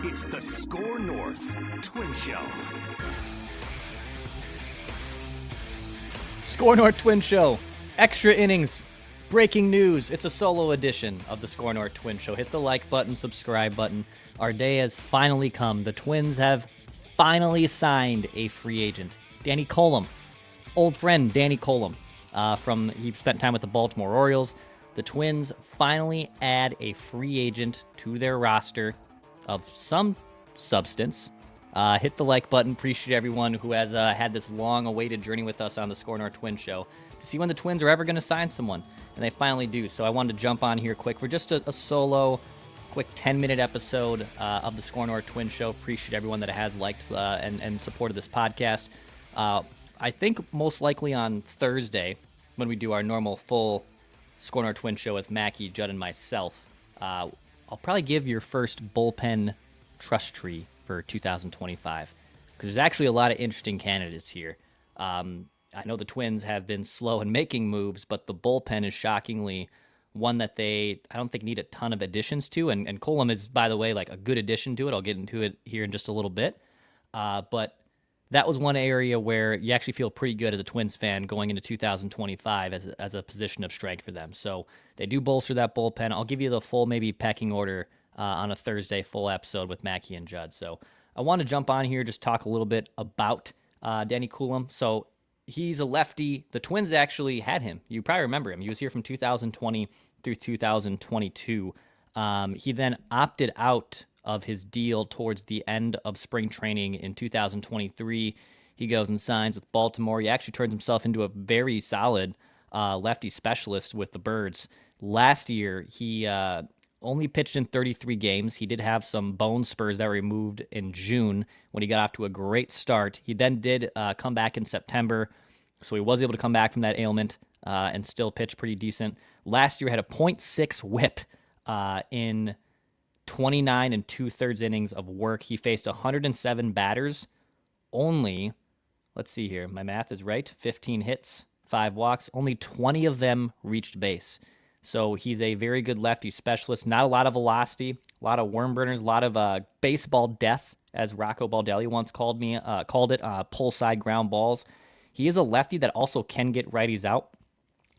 It's the Score North Twin Show. Score North Twin Show. Extra innings. Breaking news. It's a solo edition of the Score North Twin Show. Hit the like button, subscribe button. Our day has finally come. The Twins have finally signed a free agent. Danny Coulombe. Old friend Danny Coulombe. He spent time with the Baltimore Orioles. The Twins finally add a free agent to their roster of some substance. Hit the like button. Appreciate everyone who has had this long-awaited journey with us on the Score North Twin Show to see when the Twins are ever going to sign someone, and they finally do. So I wanted to jump on here quick for just a solo, quick 10-minute episode of the Score North Twin Show. Appreciate everyone that has liked and supported this podcast. I think most likely on Thursday, when we do our normal full Score North Twin Show with Mackie, Judd, and myself, I'll probably give your first bullpen trust tree for 2025, because there's actually a lot of interesting candidates here. I know the Twins have been slow in making moves, but the bullpen is shockingly one that I don't think need a ton of additions to, and Coulombe is, by the way, like a good addition to it. I'll get into it here in just a little bit, but that was one area where you actually feel pretty good as a Twins fan going into 2025 as a position of strength for them. So they do bolster that bullpen. I'll give you the full maybe pecking order on a Thursday full episode with Mackie and Judd. So I want to jump on here, just talk a little bit about Danny Coulombe. So he's a lefty. The Twins actually had him. You probably remember him. He was here from 2020 through 2022. He then opted out of his deal towards the end of spring training in 2023. He goes and signs with Baltimore. He actually turns himself into a very solid lefty specialist with the Birds. Last year, he only pitched in 33 games. He did have some bone spurs that were removed in June when he got off to a great start. He then did come back in September, so he was able to come back from that ailment and still pitch pretty decent. Last year had a .6 whip in 29 and 2/3 innings of work. He faced 107 batters, only, let's see here, my math is right, 15 hits, 5 walks, only 20 of them reached base. So he's a very good lefty specialist. Not a lot of velocity, a lot of worm burners, a lot of baseball death, as Rocco Baldelli once called it, pull side ground balls. He is a lefty that also can get righties out.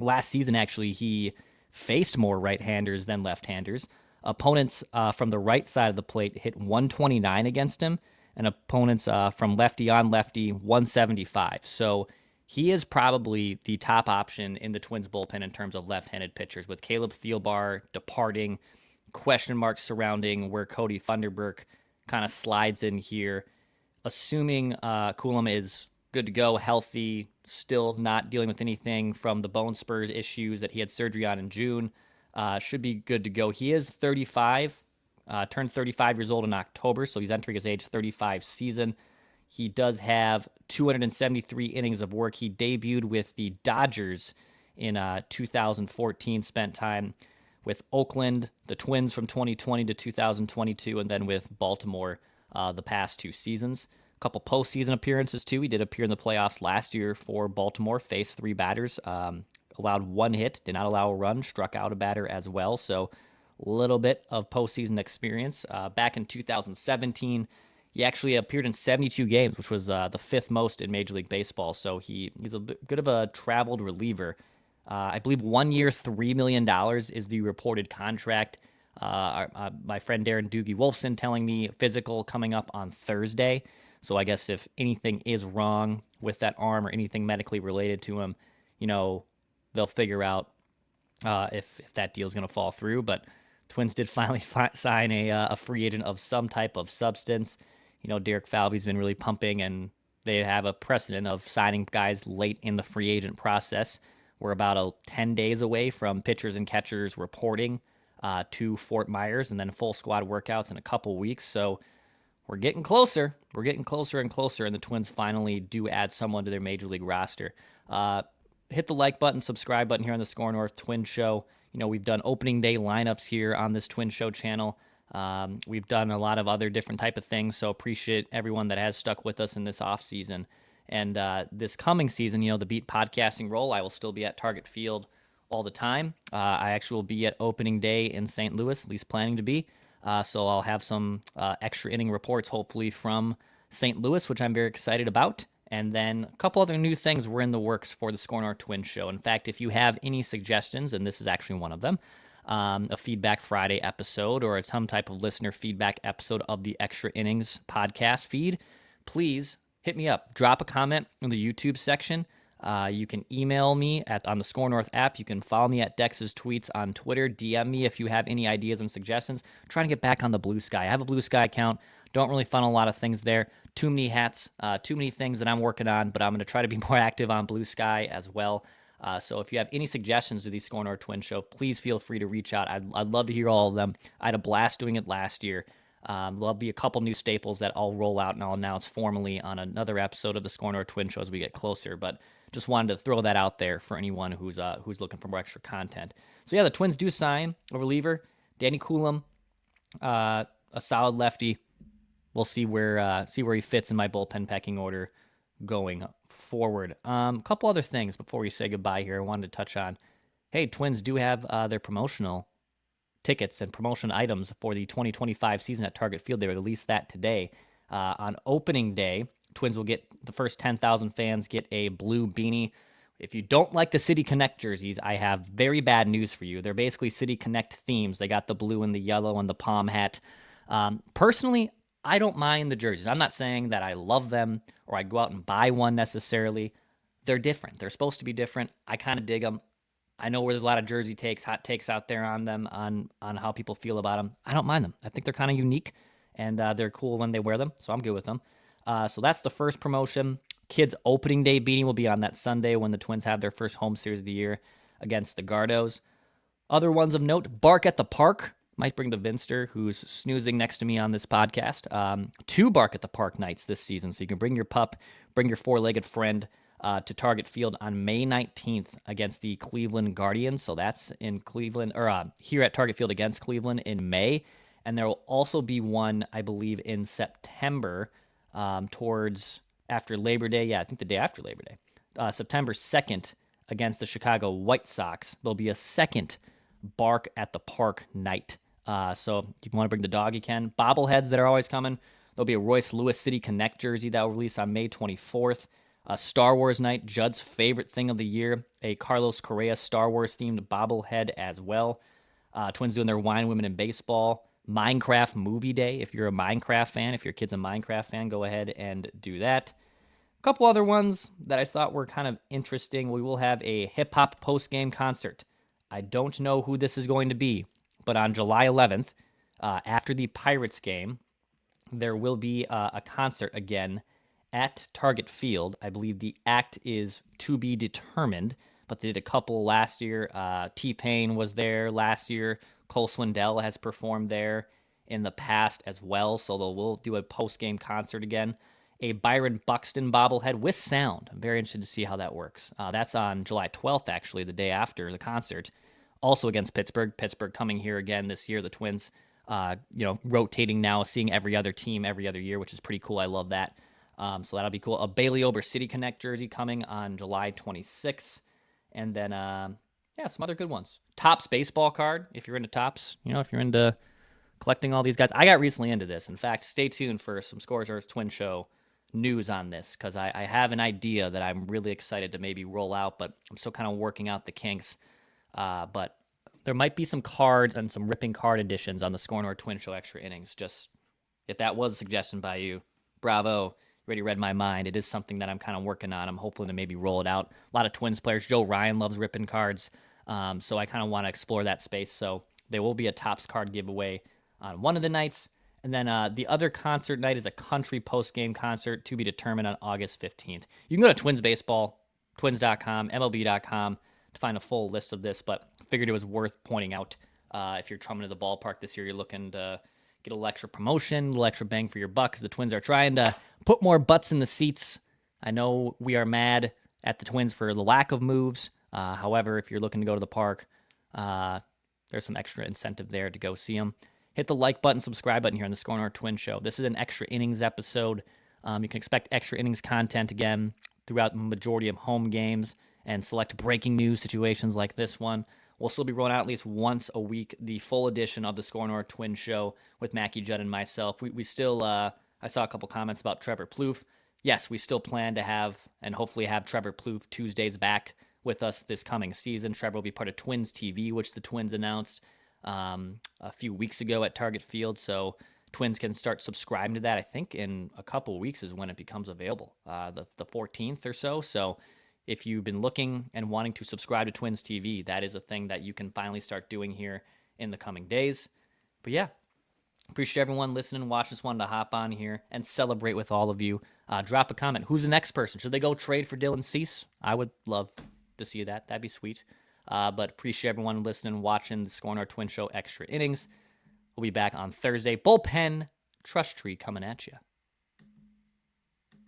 Last season, actually, he faced more right-handers than left-handers. Opponents from the right side of the plate hit 129 against him, and opponents from lefty on lefty, 175. So he is probably the top option in the Twins bullpen in terms of left-handed pitchers, with Caleb Thielbar departing, question marks surrounding where Cody Funderburk kind of slides in here. Assuming Coulombe is good to go, healthy, still not dealing with anything from the bone spurs issues that he had surgery on in June, should be good to go. He is 35, turned 35 years old in October, so he's entering his age 35 season. He does have 273 innings of work. He debuted with the Dodgers in 2014, spent time with Oakland, the Twins from 2020 to 2022, and then with Baltimore the past 2 seasons. A couple postseason appearances, too. He did appear in the playoffs last year for Baltimore, faced 3 batters, allowed 1 hit, did not allow a run, struck out a batter as well. So a little bit of postseason experience. Back in 2017, he actually appeared in 72 games, which was the 5th most in Major League Baseball. So he's a bit good of a traveled reliever. I believe 1 year, $3 million is the reported contract. My friend Darren Doogie Wolfson telling me physical coming up on Thursday. So I guess if anything is wrong with that arm or anything medically related to him, they'll figure out if that deal is going to fall through. But Twins did finally sign a free agent of some type of substance. Derek Falvey's been really pumping, and they have a precedent of signing guys late in the free agent process. We're about 10 days away from pitchers and catchers reporting to Fort Myers, and then full squad workouts in a couple weeks. So we're getting closer. We're getting closer and closer, and the Twins finally do add someone to their Major League roster. Hit the like button, subscribe button here on the Score North Twin Show. We've done opening day lineups here on this Twin Show channel. We've done a lot of other different type of things, so appreciate everyone that has stuck with us in this off season. And this coming season, the Beat podcasting role, I will still be at Target Field all the time. I actually will be at opening day in St. Louis, at least planning to be. So I'll have some extra inning reports, hopefully, from St. Louis, which I'm very excited about. And then a couple other new things were in the works for the Score North Twins show. In fact, if you have any suggestions, and this is actually one of them, a Feedback Friday episode or some type of listener feedback episode of the Extra Innings podcast feed, please hit me up. Drop a comment in the YouTube section. You can email me on the Score North app. You can follow me at Dex's Tweets on Twitter. DM me if you have any ideas and suggestions. I'm trying to get back on the Blue Sky. I have a Blue Sky account. Don't really funnel a lot of things there. Too many hats, too many things that I'm working on, but I'm going to try to be more active on Blue Sky as well. So if you have any suggestions to the Score North Twin Show, please feel free to reach out. I'd love to hear all of them. I had a blast doing it last year. There'll be a couple new staples that I'll roll out and I'll announce formally on another episode of the Score North Twin Show as we get closer. But just wanted to throw that out there for anyone who's looking for more extra content. So yeah, the Twins do sign a reliever, Danny Coulombe, a solid lefty. We'll see where he fits in my bullpen pecking order going forward. A couple other things before we say goodbye here I wanted to touch on. Hey, Twins do have their promotional tickets and promotion items for the 2025 season at Target Field. They released that today. On opening day, Twins will get the first 10,000 fans get a blue beanie. If you don't like the City Connect jerseys, I have very bad news for you. They're basically City Connect themes. They got the blue and the yellow and the palm hat. Personally, I don't mind the jerseys. I'm not saying that I love them or I'd go out and buy one necessarily. They're different. They're supposed to be different. I kind of dig them. I know where there's a lot of jersey takes, hot takes out there on them, on how people feel about them. I don't mind them. I think they're kind of unique, and they're cool when they wear them, so I'm good with them. So that's the first promotion. Kids' opening day beating will be on that Sunday when the Twins have their first home series of the year against the Gardos. Other ones of note, Bark at the Park. Might bring the Vinster, who's snoozing next to me on this podcast, 2 Bark at the Park nights this season. So you can bring your pup, bring your 4-legged friend to Target Field on May 19th against the Cleveland Guardians. So that's in Cleveland, or here at Target Field against Cleveland in May. And there will also be one, I believe, in September towards after Labor Day. Yeah, I think the day after Labor Day. September 2nd against the Chicago White Sox. There'll be a second Bark at the Park night. So if you want to bring the dog, you can. Bobbleheads that are always coming. There'll be a Royce Lewis City Connect jersey that will release on May 24th. A Star Wars night, Judd's favorite thing of the year. A Carlos Correa Star Wars themed bobblehead as well. Twins doing their Wine, Women, and Baseball. Minecraft movie day. If you're a Minecraft fan, if your kid's a Minecraft fan, go ahead and do that. A couple other ones that I thought were kind of interesting. We will have a hip-hop post-game concert. I don't know who this is going to be, but on July 11th, after the Pirates game, there will be a concert again at Target Field. I believe the act is to be determined, but they did a couple last year. T-Pain was there last year. Cole Swindell has performed there in the past as well, so we'll do a post-game concert again. A Byron Buxton bobblehead with sound. I'm very interested to see how that works. That's on July 12th, actually, the day after the concert. Also against Pittsburgh. Pittsburgh coming here again this year. The Twins, rotating now, seeing every other team every other year, which is pretty cool. I love that. So that'll be cool. A Bailey Ober City Connect jersey coming on July 26th. And then, some other good ones. Topps baseball card, if you're into Topps. If you're into collecting all these guys. I got recently into this. In fact, stay tuned for some Scores Earth Twin Show news on this, because I have an idea that I'm really excited to maybe roll out, but I'm still kind of working out the kinks. But there might be some cards and some ripping card editions on the Score North Twin Show Extra Innings. Just, if that was a suggestion by you, bravo. You already read my mind. It is something that I'm kind of working on. I'm hoping to maybe roll it out. A lot of Twins players. Joe Ryan loves ripping cards. So I kind of want to explore that space. So there will be a Topps card giveaway on one of the nights. And then the other concert night is a country post-game concert to be determined on August 15th. You can go to Twins Baseball, twins.com, MLB.com to find a full list of this, but figured it was worth pointing out. If you're coming to the ballpark this year, you're looking to get a little extra promotion, a little extra bang for your buck, because the Twins are trying to put more butts in the seats. I know we are mad at the Twins for the lack of moves. However, if you're looking to go to the park, there's some extra incentive there to go see them. Hit the like button, subscribe button here on the Score North Twin Show. This is an extra innings episode. You can expect extra innings content again throughout the majority of home games and select breaking news situations like this one. we'll still be rolling out at least once a week the full edition of the Score North Twin Show with Mackie Judd and myself. We still, I saw a couple comments about Trevor Plouffe. Yes, we still plan to have and hopefully have Trevor Plouffe Tuesdays back with us this coming season. Trevor will be part of Twins TV, which the Twins announced a few weeks ago at Target Field. So Twins can start subscribing to that. I think in a couple of weeks is when it becomes available, the 14th or so. So if you've been looking and wanting to subscribe to Twins TV, that is a thing that you can finally start doing here in the coming days. But yeah, appreciate everyone listening and watching. Just wanted to hop on here and celebrate with all of you. Drop a comment. Who's the next person? Should they go trade for Dylan Cease? I would love to see that. That'd be sweet. But appreciate everyone listening and watching the Score North Twin Show Extra Innings. We'll be back on Thursday. Bullpen Trust Tree coming at you.